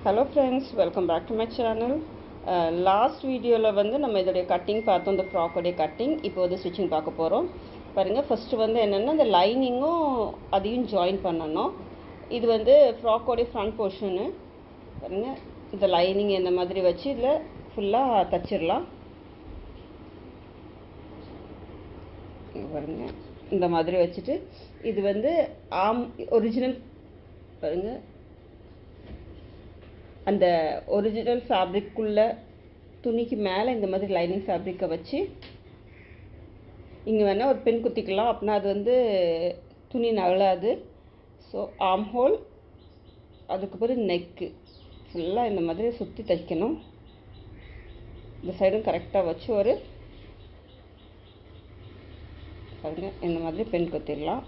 Hello friends, welcome back to my channel. Last video la வந்து நம்ம இதோட cutting பார்த்தோம், இந்த ஃப்ராக் உடைய கட்டிங். இப்போ வந்து ஸ்டிச்சிங் பார்க்க போறோம். பாருங்க, ஃபர்ஸ்ட் வந்து என்னன்னா இந்த லைனிங்கும் அதையும் ஜாயின் பண்ணனும். இது வந்து ஃப்ராக் உடைய ஃப்ரண்ட் போர்ஷன். பாருங்க, இந்த லைனிங் இந்த மாதிரி வச்சு இதுல ஃபுல்லா தச்சிரலாம். பாருங்க, இந்த மாதிரி வச்சிட்டு இது வந்து ஆம் ஒரிஜினல் பாருங்க, அந்த ஒரிஜினல் ஃபேப்ரிக்குள்ள துணிக்கு மேலே இந்த மாதிரி லைனிங் ஃபேப்ரிக்கை வச்சு இங்கே வேணால் ஒரு பின் குத்திக்கலாம். அப்படின்னா அது வந்து துணி நகலாது. ஸோ ஆம் ஹோல், அதுக்கு பிறகு நெக்கு ஃபுல்லாக இந்த மாதிரி சுற்றி தைக்கணும். இந்த சைடும் கரெக்டாக வச்சு ஒரு பாருங்க இந்த மாதிரி பின் குத்திடலாம்.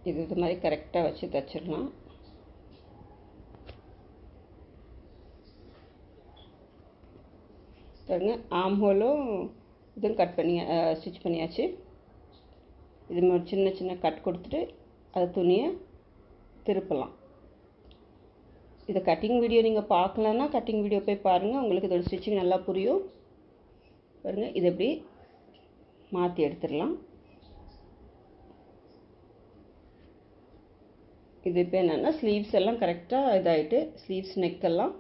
இது மாதிரி கரெக்டாக வச்சு தைச்சிடலாம். பாருங்க, ஆம் ஹோலும் இதுவும் கட் பண்ணி ஸ்டிச் பண்ணியாச்சு. இது மாதிரி சின்ன சின்ன கட் கொடுத்துட்டு அது துணியை திருப்பலாம். இதை கட்டிங் வீடியோ நீங்கள் பார்க்கலன்னா கட்டிங் வீடியோ போய் பாருங்கள், உங்களுக்கு இதோட ஸ்டிச்சிங் நல்லா புரியும். பாருங்கள், இதை எப்படி மாற்றி எடுத்துடலாம். இது இப்போ என்னென்னா ஸ்லீவ்ஸ் எல்லாம் கரெக்டாக இதாகிட்டு, ஸ்லீவ்ஸ் நெக்கெல்லாம்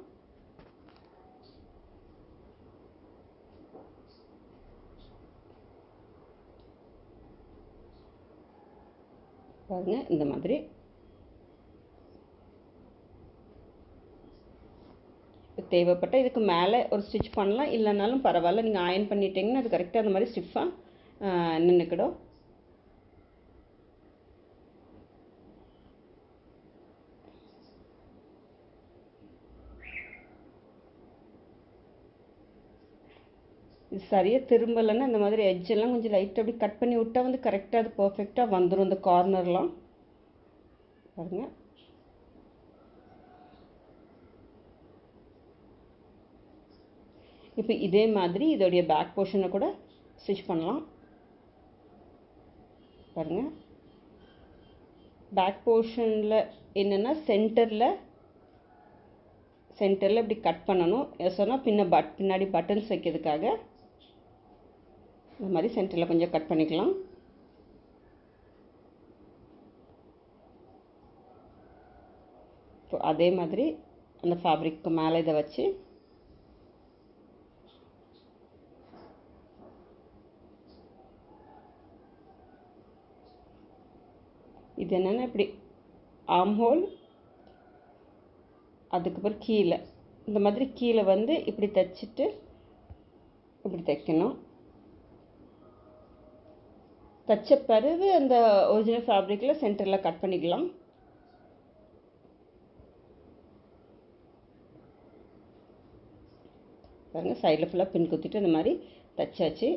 பாருங்கள் இந்த மாதிரி. தேவைப்பட்ட இதுக்கு மேலே ஒரு ஸ்டிச் பண்ணலாம், இல்லைனாலும் பரவாயில்ல. நீங்கள் அயர்ன் பண்ணிட்டீங்கன்னா அது கரெக்டாக அந்த மாதிரி ஸ்டிஃபாக நின்றுக்கிடும். இது சரியாக திரும்பலைன்னா இந்த மாதிரி எட்ஜெல்லாம் கொஞ்சம் லைட்டாக அப்படி கட் பண்ணி விட்டால் வந்து கரெக்டாக அது பர்ஃபெக்டாக வந்துடும். இந்த கார்னர்லாம் பாருங்கள். இப்போ இதே மாதிரி இதோடைய பேக் போர்ஷனை கூட ஸ்டிச் பண்ணலாம். பாருங்கள், பேக் போர்ஷனில் என்னென்னா சென்டரில் இப்படி கட் பண்ணணும். சொன்னால் பின்னாடி பட்டன்ஸ் வைக்கிறதுக்காக இந்த மாதிரி சென்டரில் கொஞ்சம் கட் பண்ணிக்கலாம். ஸோ அதே மாதிரி அந்த ஃபேப்ரிக்கு மேலே இதை வச்சு இது என்னென்னா இப்படி ஆம் ஹோல், அதுக்கப்புறம் கீழே இந்த மாதிரி கீழே வந்து இப்படி தைச்சிட்டு இப்படி தைக்கணும். தைச்ச பிறகு அந்த ஒரிஜினல் ஃபேப்ரிக்கில் சென்டரில் கட் பண்ணிக்கலாம். பாருங்கள், சைடில் ஃபுல்லாக பின் குத்திட்டு இந்த மாதிரி தைச்சாச்சு.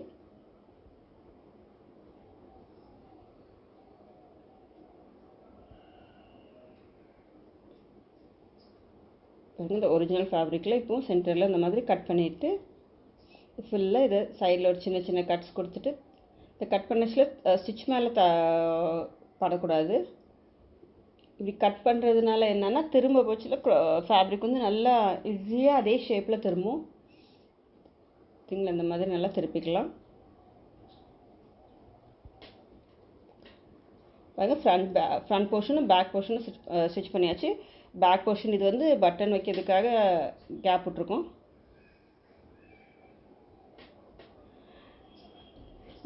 இந்த ஒரிஜினல் ஃபேப்ரிக்கில் இப்போது சென்டரில் இந்த மாதிரி கட் பண்ணிவிட்டு ஃபுல்லாக இதை சைடில் ஒரு சின்ன சின்ன கட்ஸ் கொடுத்துட்டு, இந்த கட் பண்ணச்சில் ஸ்டிச் மேலே படக்கூடாது. இப்படி கட் பண்ணுறதுனால என்னென்னா திரும்ப போச்சில் ஃபேப்ரிக் வந்து நல்லா ஈஸியாக அதே ஷேப்பில் திரும்பும். திங்களை இந்த மாதிரி நல்லா திருப்பிக்கலாம். பாருங்கள், ஃப்ரண்ட் போர்ஷனும் பேக் போர்ஷனும் ஸ்டிச் பண்ணியாச்சு. பேக் போர்ஷன் இது வந்து பட்டன் வைக்கிறதுக்காக கேப் விட்ருக்கோம்.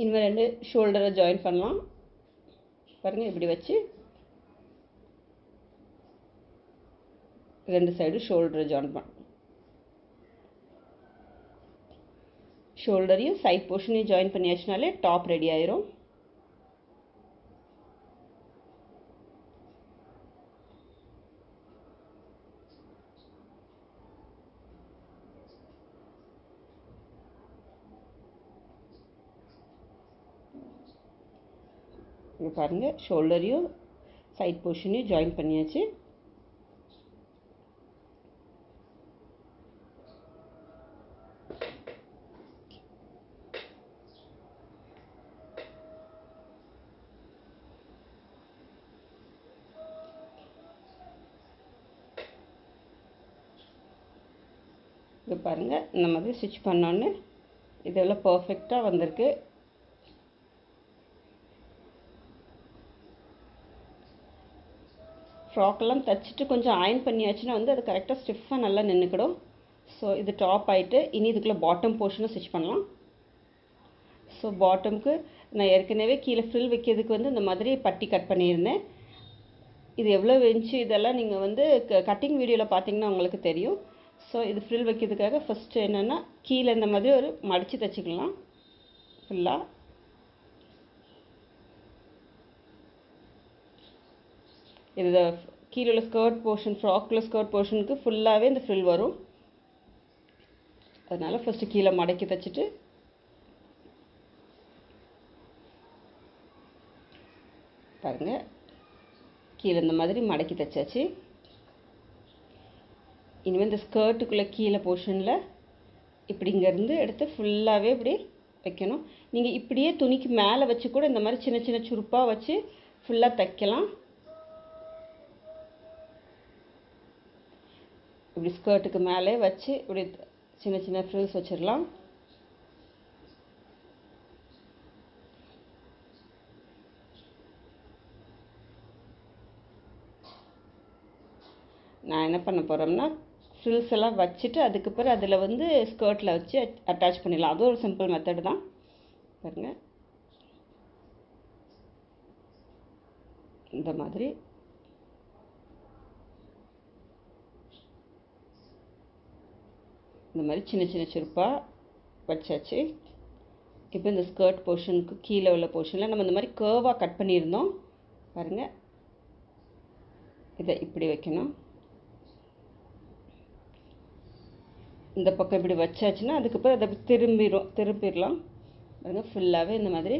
இனிமேல் ரெண்டு ஷோல்டரை ஜாயின் பண்ணலாம். பாருங்கள், இப்படி வச்சு ரெண்டு சைடு ஷோல்டரை ஜாயின் ஷோல்டரையும் சைட் போர்ஷனையும் ஜாயின் பண்ணியாச்சுனாலே டாப் ரெடி ஆயிரும். இங்கே பாருங்கள், ஷோல்டரையும் சைட் போர்ஷனையும் ஜாயின் பண்ணியாச்சு. இது பாருங்கள், இந்த மாதிரி ஸ்டிச் பண்ணோன்னே இதெல்லாம் பர்ஃபெக்டாக வந்திருக்கு. ஃப்ராக்கெல்லாம் தைச்சிட்டு கொஞ்சம் அயன் பண்ணியாச்சுன்னா வந்து அது கரெக்டாக ஸ்டிஃபாக நல்லா நின்றுக்கிடும். ஸோ இது டாப் ஆகிட்டு இனி இதுக்குள்ளே பாட்டம் போர்ஷனும் ஸ்டிச் பண்ணலாம். ஸோ பாட்டமுக்கு நான் ஏற்கனவே கீழே ஃப்ரில் வைக்கிறதுக்கு வந்து இந்த மாதிரி பட்டி கட் பண்ணியிருந்தேன். இது எவ்வளோ இன்ச்சு இதெல்லாம் நீங்கள் வந்து கட்டிங் வீடியோவில் பார்த்தீங்கன்னா உங்களுக்கு தெரியும். ஸோ இது ஃப்ரில் வைக்கிறதுக்காக ஃபஸ்ட்டு என்னென்னா கீழே இந்த மாதிரி ஒரு மடித்து தைச்சிக்கலாம் ஃபுல்லாக. இது கீழே உள்ள ஸ்கர்ட் போர்ஷன், ஃப்ராக்கில் ஸ்கர்ட் போர்ஷனுக்கு ஃபுல்லாகவே இந்த ஃப்ரில் வரும். அதனால் ஃபஸ்ட்டு கீழே மடக்கி தைச்சிட்டு பாருங்கள், கீழே இந்த மாதிரி மடக்கி தைச்சாச்சு. இனிமேல் இந்த ஸ்கர்ட்டுக்குள்ளே கீழே போர்ஷனில் இப்படி இங்கேருந்து எடுத்து ஃபுல்லாகவே இப்படி வைக்கணும். நீங்கள் இப்படியே துணிக்கு மேலே வச்சு கூட இந்த மாதிரி சின்ன சின்ன சுருப்பாக வச்சு ஃபுல்லாக தைக்கலாம். இப்படி ஸ்கர்ட்டுக்கு மேலே வச்சு இப்படி சின்ன சின்ன ஃப்ரில்ஸ் வச்சிடலாம். நான் என்ன பண்ண போகிறோம்னா ஃப்ரில்ஸ் எல்லாம் வச்சுட்டு அதுக்கு பிறகு அதில் வந்து ஸ்கர்ட்டில் வச்சு அட்டாச் பண்ணிடலாம். அதுவும் ஒரு சிம்பிள் மெத்தடு தான். பாருங்கள், இந்த மாதிரி சின்ன சின்ன சுருப்பாக வச்சாச்சு. இப்போ இந்த ஸ்கர்ட் போர்ஷனுக்கு கீழே உள்ள போர்ஷனில் நம்ம இந்த மாதிரி கேர்வாக கட் பண்ணியிருந்தோம் பாருங்கள். இதை இப்படி வைக்கணும். இந்த பக்கம் இப்படி வச்சாச்சுன்னா அதுக்கப்புறம் அதை திரும்பிடலாம் பாருங்கள். ஃபுல்லாகவே இந்த மாதிரி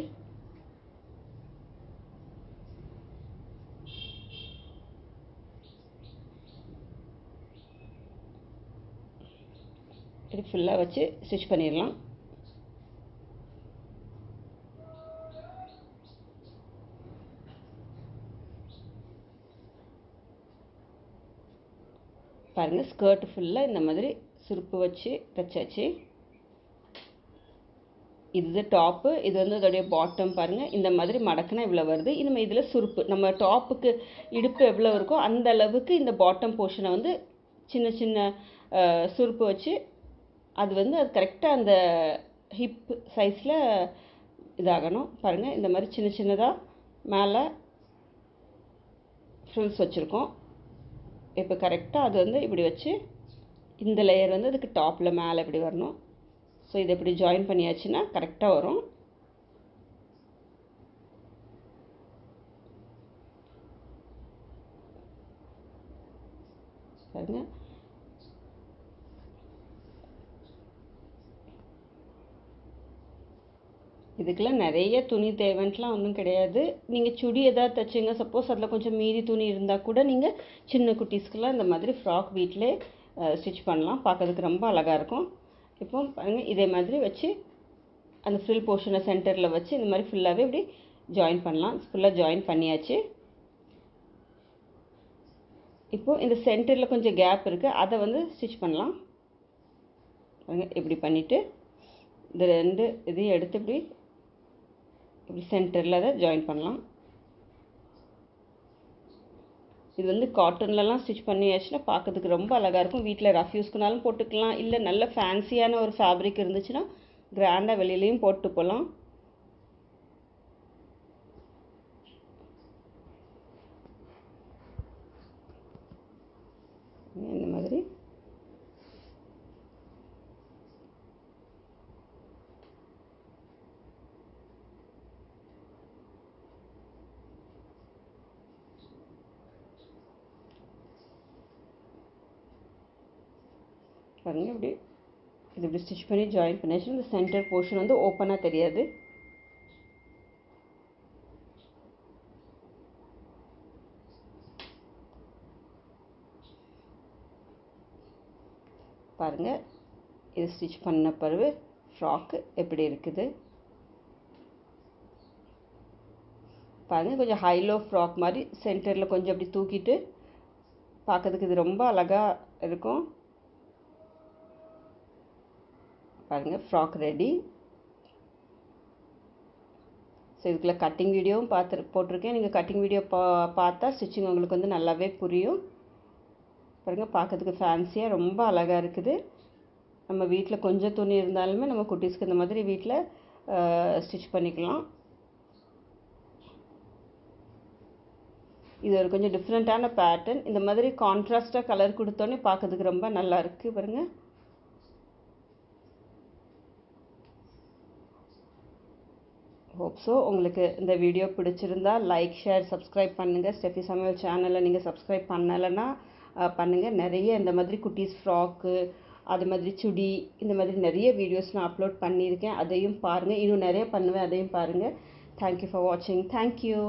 இப்படி ஃபுல்லாக வச்சு ஸ்டிச் பண்ணிடலாம். பாருங்கள், ஸ்கர்ட் ஃபுல்லாக இந்த மாதிரி சுருப்பு வச்சு தைச்சாச்சு. இது டாப்பு, இது வந்து அதோடைய பாட்டம். பாருங்கள், இந்த மாதிரி மடக்குனா இவ்வளோ வருது. இனிமேல் இதில் சுருப்பு நம்ம டாப்புக்கு இடுப்பு எவ்வளோ இருக்கோ அந்த அளவுக்கு இந்த பாட்டம் போர்ஷனை வந்து சின்ன சின்ன சுருப்பு வச்சு அது வந்து அது கரெக்டாக அந்த ஹிப் சைஸில் இதாகணும். பாருங்கள், இந்த மாதிரி சின்ன சின்னதாக மேலே ஃப்ரில்ஸ் வச்சுருக்கோம். இப்போ கரெக்டாக அது வந்து இப்படி வச்சு இந்த லேயர் வந்து அதுக்கு டாப்பில் மேலே இப்படி வரணும். ஸோ இதை இப்படி ஜாயின் பண்ணியாச்சுன்னா கரெக்டாக வரும். பாருங்கள், இதுக்கெல்லாம் நிறைய துணி தேவைன்ட்டுலாம் ஒன்றும் கிடையாது. நீங்கள் சுடி எதாவது தைச்சிங்க, சப்போஸ் அதில் கொஞ்சம் மீதி துணி இருந்தால் கூட நீங்கள் சின்ன குட்டீஸ்க்கெலாம் இந்த மாதிரி ஃப்ராக் வீட்டிலே ஸ்டிச் பண்ணலாம். பார்க்கறதுக்கு ரொம்ப அழகாக இருக்கும். இப்போ பாருங்கள், இதே மாதிரி வச்சு அந்த ஃப்ரில் போர்ஷனை சென்டரில் வச்சு இந்த மாதிரி ஃபுல்லாகவே இப்படி ஜாயின் பண்ணலாம். ஃபுல்லாக ஜாயின் பண்ணியாச்சு. இப்போது இந்த சென்டரில் கொஞ்சம் கேப் இருக்குது, அதை வந்து ஸ்டிச் பண்ணலாம். பாருங்கள், இப்படி பண்ணிவிட்டு இந்த ரெண்டு இதையும் எடுத்து இப்படி சென்டரில் அதை ஜாயின் பண்ணலாம். இது வந்து காட்டன்லலாம் ஸ்டிச் பண்ணியாச்சுன்னா பார்க்கறதுக்கு ரொம்ப அழகாக இருக்கும். வீட்டில் ரஃப் யூஸ்க்குனாலும் போட்டுக்கலாம், இல்லை நல்ல ஃபேன்சியான ஒரு ஃபேப்ரிக் இருந்துச்சுன்னா கிராண்டாக வெளியிலையும் போட்டு போகலாம். இந்த மாதிரி பாருங்கள், இப்படி இது இப்படி ஸ்டிச் பண்ணி ஜாயின் பண்ணியாச்சுன்னா இந்த சென்டர் போர்ஷன் வந்து ஓப்பனாக தெரியாது. பாருங்கள், இது ஸ்டிச் பண்ண பிறகு ஃப்ராக்கு எப்படி இருக்குது பாருங்கள். கொஞ்சம் ஹை லோ ஃப்ராக் மாதிரி சென்டரில் கொஞ்சம் அப்படி தூக்கிட்டு பார்க்கறதுக்கு இது ரொம்ப அழகாக இருக்கும். பாருங்கள் ஃப்ராக் ரெடி. ஸோ இதுக்குள்ளே கட்டிங் வீடியோவும் போட்டிருக்கேன். நீங்கள் கட்டிங் வீடியோ பார்த்தா ஸ்டிச்சிங் உங்களுக்கு வந்து நல்லாவே புரியும். பாருங்கள் பார்க்கறதுக்கு ஃபேன்சியாக ரொம்ப அழகாக இருக்குது. நம்ம வீட்டில் கொஞ்சம் துணி இருந்தாலுமே நம்ம குட்டீஸ்க்கு இந்த மாதிரி வீட்டில் ஸ்டிச் பண்ணிக்கலாம். இது ஒரு கொஞ்சம் டிஃப்ரெண்ட்டான பேட்டர்ன். இந்த மாதிரி கான்ட்ராஸ்டாக கலர் கொடுத்தோன்னே பார்க்கறதுக்கு ரொம்ப நல்லா இருக்குது. பாருங்கள் ஹோப் ஸோ உங்களுக்கு இந்த வீடியோ பிடிச்சிருந்தா லைக், ஷேர், சப்ஸ்கிரைப் பண்ணுங்கள். ஸ்டெஃபி சமையல் சேனலை நீங்கள் சப்ஸ்கிரைப் பண்ணலைன்னா பண்ணுங்கள். நிறைய இந்த மாதிரி குட்டீஸ் ஃப்ராக்கு, அது மாதிரி சுடி, இந்த மாதிரி நிறைய வீடியோஸ் நான் அப்லோட் பண்ணியிருக்கேன். அதையும் பாருங்கள். இன்னும் நிறைய பண்ணுவேன், அதையும் பாருங்கள். தேங்க்யூ ஃபார் வாட்சிங். தேங்க்யூ.